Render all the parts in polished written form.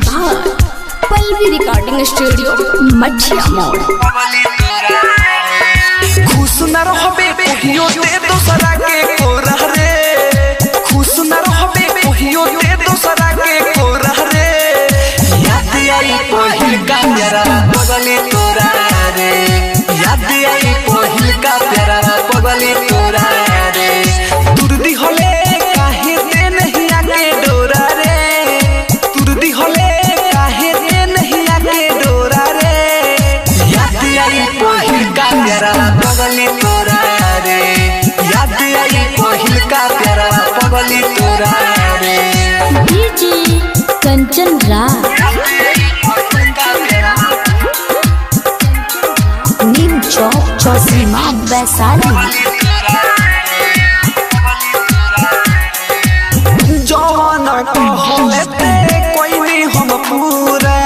बार Pallavi recording studio मठिया मोड़। खुश न रहबे कहियो दे दोसरा के कोरा रे, खुश न रहबे कहियो दे दोसरा के कोरा रे। याद आई पहिल का प्यारा पगली तोरा रे, याद आई पहिल का प्यारा पगली तोरा रे। तुरदी होले काहे दे नहीं आके डोरा रे, तुरदी होले काहे दे नहीं आके डोरा रे। याद आई पहिल का प्यारा पगली तोरा रे, याद आई पहिल का प्यारा पगली तोरा रे। डीजे कंचन राज नीम चौक चौसीमा वैशाली। जवान कहते कोई नहीं हम पूरा,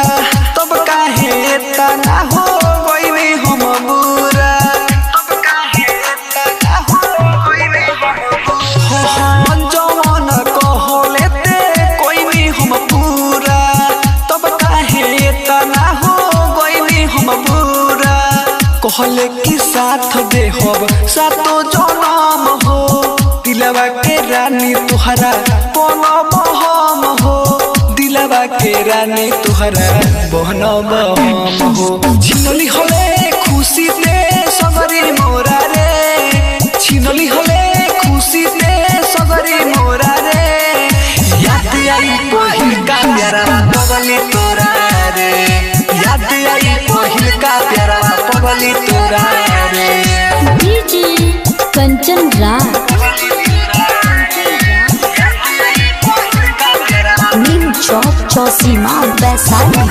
तब काहे तना हो कोई नहीं हम पूरा, तब काहे तना हो कोई नहीं हम पूरा। जवान कहते कोई नहीं हम पूरा, तब काहे तना हो कोई नहीं हम पूरा। कहले कि साथ दे होब सातो जनम हो, दिलवा के रानी तुहरा बनब हम हो, दिलवा के रानी तुहरा बनब हम हो। छिनली हले खुशी दे सगरी मोरा रे, छिनली हले खुशी दे सगरी मोरा रे। याद आई पहिल का प्यारा पगली तोरा रे, याद आई पहिल का प्यारा पगली तोरा रे। डीजे कंचन राज नीम चौक चौसीमा वैशाली।